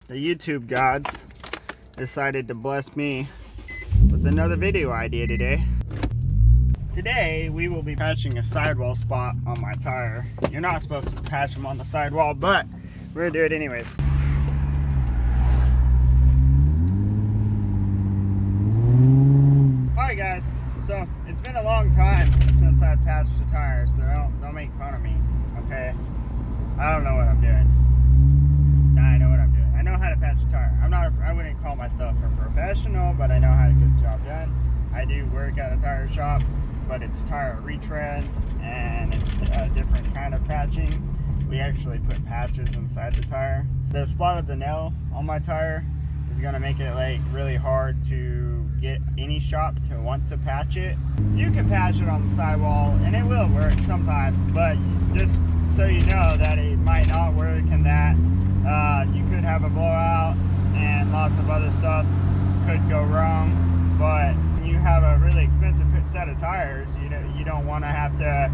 the YouTube gods decided to bless me with another video idea today. Today, we will be patching a sidewall spot on my tire. You're not supposed to patch them on the sidewall, but we're gonna do it anyways. Alright guys, so it's been a long time since I've patched a tire, so don't make fun of me, okay? I don't know what I'm doing. Nah, I know what I'm doing. I know how to patch a tire. I wouldn't call myself a professional, but I know how to get the job done. I do work at a tire shop, but it's tire retread, and it's a different kind of patching. We actually put patches inside the tire. The spot of the nail on my tire is gonna make it like really hard to get any shop to want to patch it. You can patch it on the sidewall, and it will work sometimes, but just so you know that it might not work, and that you could have a blowout and lots of other stuff could go wrong. But when you have a really expensive set of tires, you don't want to have to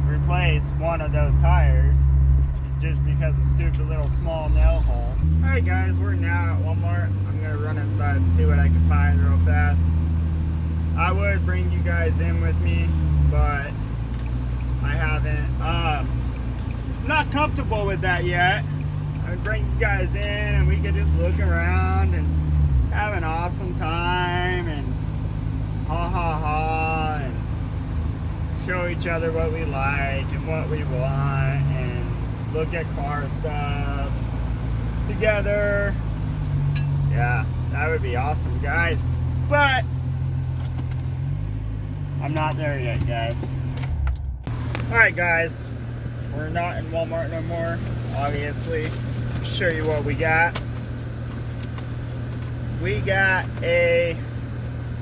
replace one of those tires just because of a stupid little small nail hole. Alright guys, we're now at Walmart. I'm gonna run inside and see what I can find real fast. I would bring you guys in with me, but I haven't. I'm not comfortable with that yet. I would bring you guys in and we could just look around and have an awesome time and ha ha ha and show each other what we like and what we want and look at car stuff together. Yeah, that would be awesome, guys. But I'm not there yet, guys. Alright guys, we're not in Walmart no more, obviously. Show you what we got. We got a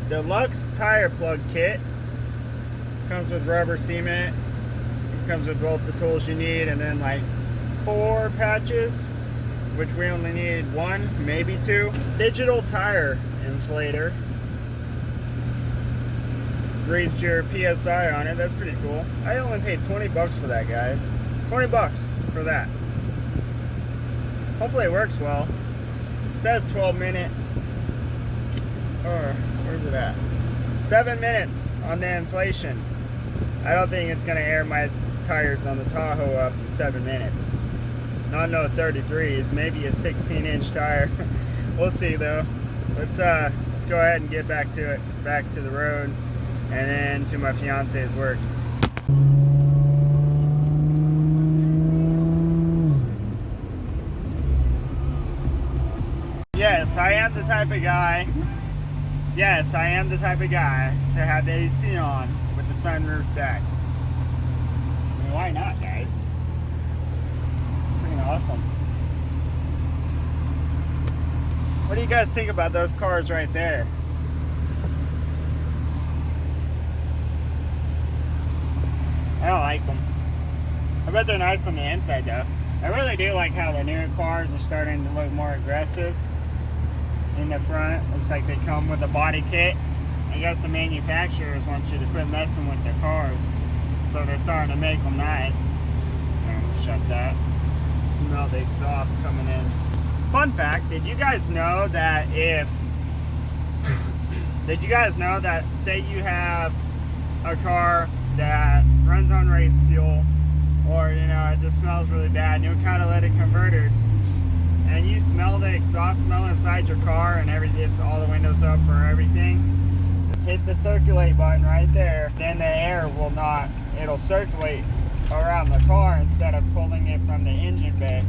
deluxe tire plug kit. Comes with rubber cement. It comes with both the tools you need, and then like 4 patches, which we only need 1, maybe 2. Digital tire inflator. Reads your PSI on it. That's pretty cool. I only paid 20 bucks for that, guys. 20 bucks for that. Hopefully it works well. It says 12-minute, or where's it at? 7 minutes on the inflation. I don't think it's gonna air my tires on the Tahoe up in 7 minutes. Not no 33s, maybe a 16-inch tire. We'll see though. Let's go ahead and get back to it, back to the road, and then to my fiance's work. Yes, I am the type of guy. Yes, I am the type of guy to have the AC on with the sunroof back. I mean, why not, guys? Pretty awesome. What do you guys think about those cars right there? I don't like them. I bet they're nice on the inside though. I really do like how the newer cars are starting to look more aggressive in the front. Looks like they come with a body kit. I guess the manufacturers want you to quit messing with their cars, so they're starting to make them nice. Shut that. Smell the exhaust coming in. Fun fact, did you guys know that say you have a car that runs on race fuel, or it just smells really bad, and you kind of let it converters, and you smell the exhaust smell inside your car and everything, it's all the windows up or everything, hit the circulate button right there, then the air will not, it'll circulate around the car instead of pulling it from the engine bay.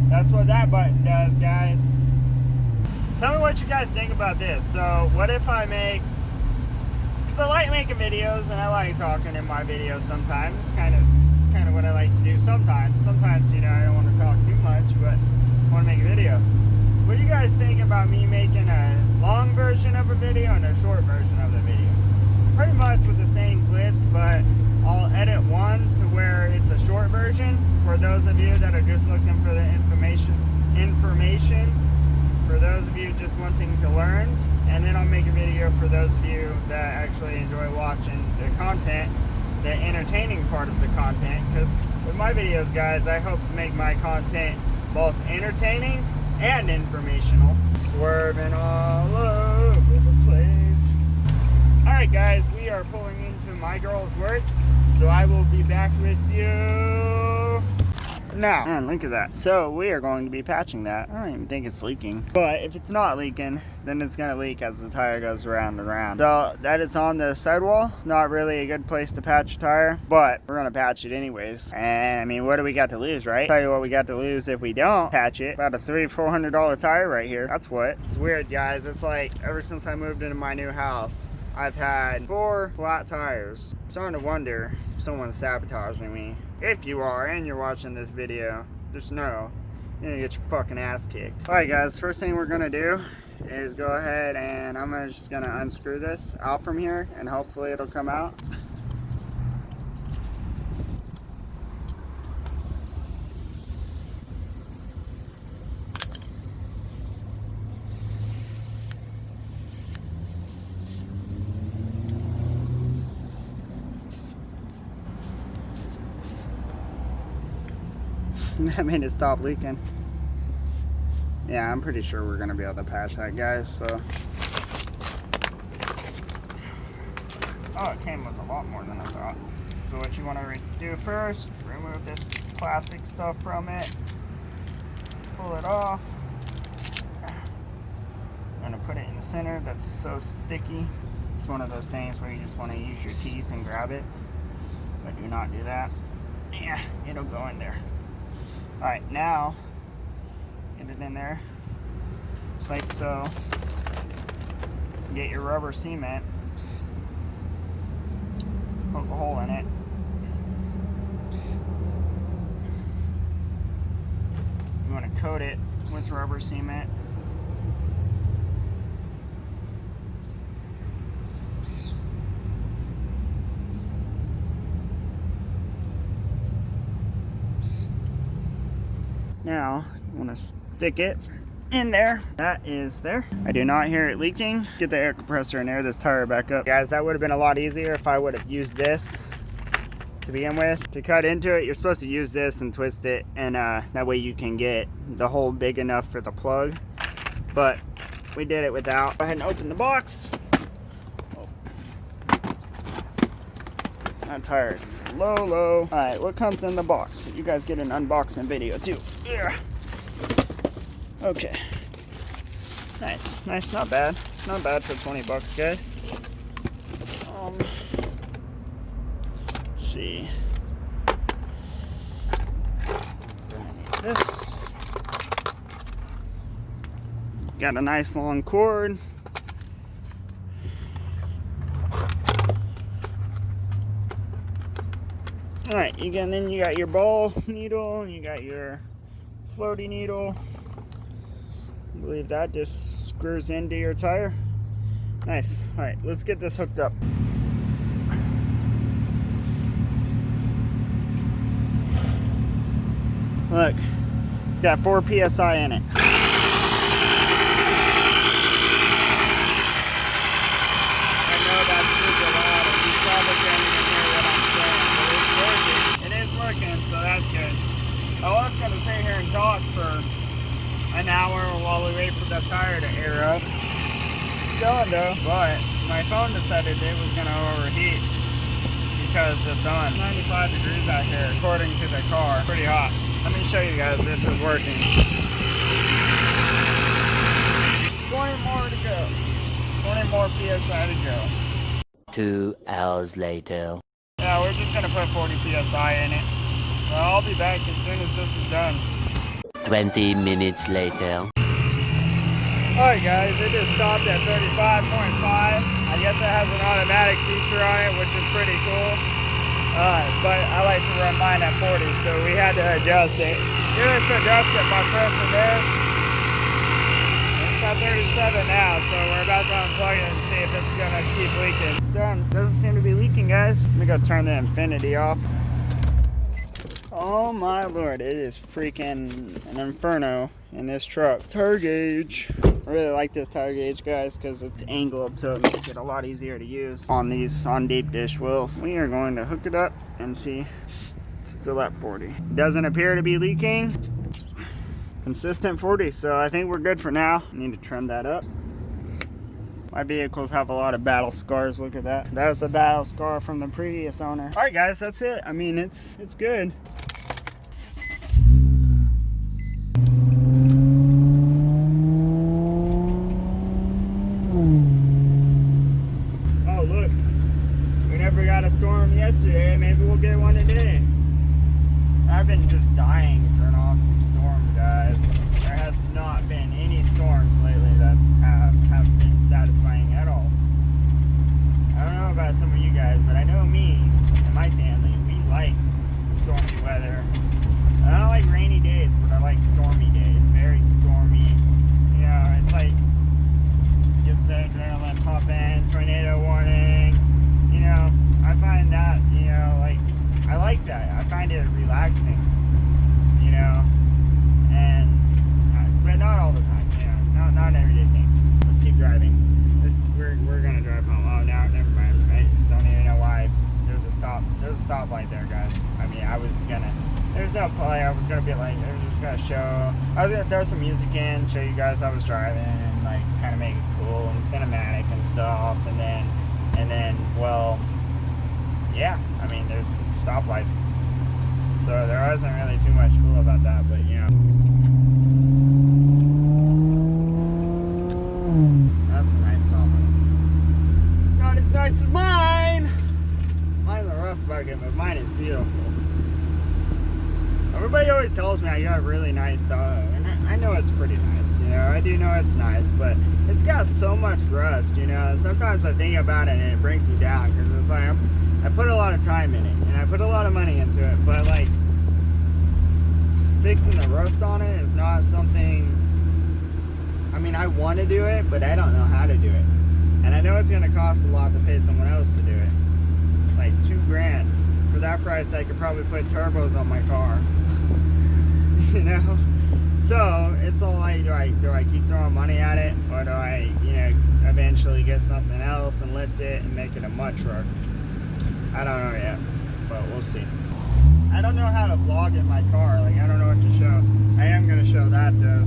That's what that button does, guys. Tell me what you guys think about this. So what if I make, because I like making videos and I like talking in my videos sometimes. It's kind of what I like to do sometimes. Sometimes, I don't want to talk too much, but I want to make a video. What do you guys think about me making a long version of a video and a short version of the video? Pretty much with the same clips, but I'll edit one to where it's a short version for those of you that are just looking for the information for those of you just wanting to learn, and then I'll make a video for those of you that actually enjoy watching the content, the entertaining part of the content, because with my videos, guys, I hope to make my content both entertaining and informational. Swerving all over the place. Alright guys, we are pulling into my girl's work, so I will be back with you now. Man, look at that. So we are going to be patching that. I don't even think it's leaking. But if it's not leaking, then it's going to leak as the tire goes around and around. So that is on the sidewall. Not really a good place to patch a tire, but we're going to patch it anyways. And I mean, what do we got to lose, right? Tell you what we got to lose if we don't patch it. About a $300-400 tire right here. That's what. It's weird, guys. It's like ever since I moved into my new house, I've had 4 flat tires. I'm starting to wonder if someone's sabotaging me. If you are and you're watching this video, just know you're gonna get your fucking ass kicked. Alright guys, first thing we're gonna do is go ahead and I'm just gonna unscrew this out from here and hopefully it'll come out. That made it stop leaking. Yeah, I'm pretty sure we're gonna be able to patch that, guys, so. Oh, it came with a lot more than I thought. So what you wanna do first, remove this plastic stuff from it, pull it off. I'm gonna put it in the center. That's so sticky. It's one of those things where you just wanna use your teeth and grab it, but do not do that. Yeah, it'll go in there. Alright, now get it in there just like so. Get your rubber cement, poke a hole in it. You want to coat it with rubber cement. Now, you want to stick it in there. That is there. I do not hear it leaking. Get the air compressor and air this tire back up. Guys, that would have been a lot easier if I would have used this to begin with. To cut into it, you're supposed to use this and twist it, and that way you can get the hole big enough for the plug. But we did it without. Go ahead and open the box. That tire is low. All right, what comes in the box? You guys get an unboxing video too. Yeah. Okay. Nice, not bad. Not bad for 20 bucks, guys. Let's see. This. Got a nice long cord. Alright, then you got your ball needle, you got your floaty needle. I believe that just screws into your tire. Nice. Alright, let's get this hooked up. Look, it's got 4 PSI in it. I know that's super loud and you probably can't even hear what I'm saying, but it's working. It is working, so that's good. I was going to sit here and talk for an hour while we wait for the tire to air up. It's going though, but my phone decided it was going to overheat because the sun. 95 degrees out here according to the car. Pretty hot. Let me show you guys this is working. 20 more to go. 20 more PSI to go. 2 hours later. Yeah, we're just going to put 40 PSI in it. So I'll be back as soon as this is done. 20 minutes later. Alright guys, it just stopped at 35.5. I guess it has an automatic feature on it, which is pretty cool. But I like to run mine at 40, so we had to adjust it. You just adjust it by pressing this. It's at 37 now, so we're about to unplug it and see if it's gonna keep leaking. It's done. Doesn't seem to be leaking, guys. Let me go turn the infinity off. Oh my lord, it is freaking an inferno in this truck. Tire gauge. I really like this tire gauge, guys, because it's angled, so it makes it a lot easier to use on these deep dish wheels. We are going to hook it up and see. It's still at 40. Doesn't appear to be leaking. consistent 40, so I think we're good for now. Need to trim that up. My vehicles have a lot of battle scars. Look at that. That was a battle scar from the previous owner. All right, guys, that's it. I mean, it's good. Oh, look. We never got a storm yesterday. Maybe we'll get one today. I've been just dying for an awesome storm, guys. There has not been any storms lately that's have been satisfying at all. I don't know about some of you guys, but I know me and my family, we like stormy weather. I don't like rainy days, but I like stormy days. Very stormy. You know, it's like gets the adrenaline pumping, tornado warning. You know, I find that, you know, like, I like that. I find it relaxing, you know, and but not all the time, you know, not an everyday thing. Let's keep driving. We're gonna drive home. Oh, now never mind. I don't even know why. There's a stoplight there, guys. I mean, there's no play. I was gonna be like, I was just gonna show. I was gonna throw some music in, show you guys I was driving, and like kind of make it cool and cinematic and stuff, and then well, yeah. I mean, there's stoplight, so there wasn't really too much cool about that, but you know, that's a nice stoplight. Not as nice as mine. Mine's a rust bucket, but mine is beautiful. Everybody always tells me I got a really nice Tahoe, and I know it's pretty nice, you know, I do know it's nice, but it's got so much rust, you know, sometimes I think about it and it brings me down, because it's like, I put a lot of time in it, and I put a lot of money into it, but like, fixing the rust on it is not something, I mean, I want to do it, but I don't know how to do it, and I know it's going to cost a lot to pay someone else to do it, like $2,000. For that price, I could probably put turbos on my car. You know, so it's all like, do I keep throwing money at it, or do I, you know, eventually get something else and lift it and make it a mud truck? I don't know yet, but we'll see. I don't know how to vlog in my car. Like, I don't know what to show. I am gonna show that though.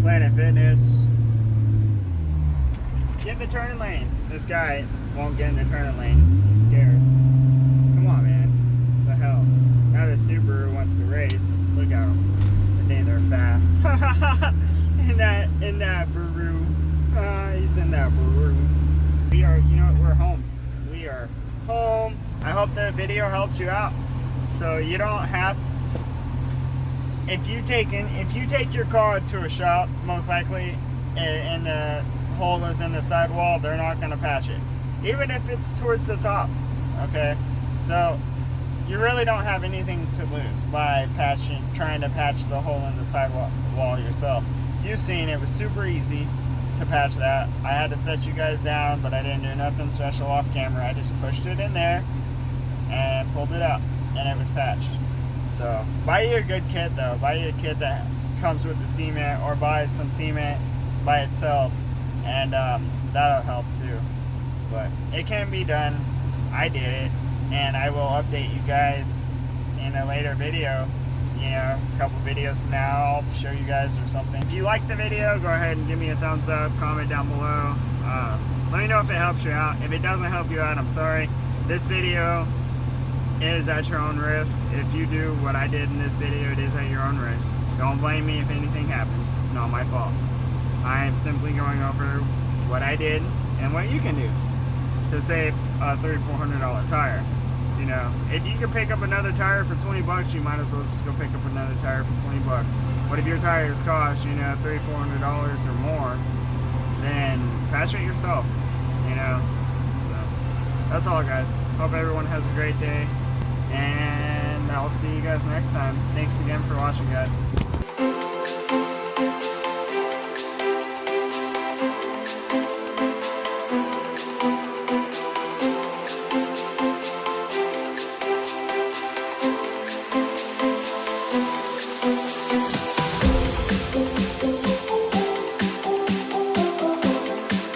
Planet Fitness. Get in the turning lane. This guy won't get in the turning lane. He's scared. Come on, man. What the hell? Now the Subaru wants to race. Look at him. I think they're fast. in that Baru. He's in that Baru. We are, you know what, we're home. We are home. I hope the video helps you out. So you don't have to, if you take your car to a shop, most likely, and the hole is in the sidewall, they're not going to patch it. Even if it's towards the top. Okay? So you really don't have anything to lose by trying to patch the hole in the sidewall yourself. You've seen it was super easy to patch that. I had to set you guys down, but I didn't do nothing special off camera. I just pushed it in there and pulled it out, and it was patched. So buy you a good kit though. Buy you a kit that comes with the cement, or buy some cement by itself, and that'll help too. But it can be done. I did it, and I will update you guys in a later video. You know, a couple videos from now, I'll show you guys or something. If you like the video, go ahead and give me a thumbs up, comment down below. Let me know if it helps you out. If it doesn't help you out, I'm sorry. This video is at your own risk. If you do what I did in this video, it is at your own risk. Don't blame me if anything happens. It's not my fault. I am simply going over what I did and what you can do to save a $300-400 tire. You know, if you can pick up another tire for 20 bucks, you might as well just go pick up another tire for 20 bucks. But if your tires cost, you know, $300-400 or more, then patch it yourself, you know. So that's all, guys. Hope everyone has a great day, and I'll see you guys next time. Thanks again for watching, guys.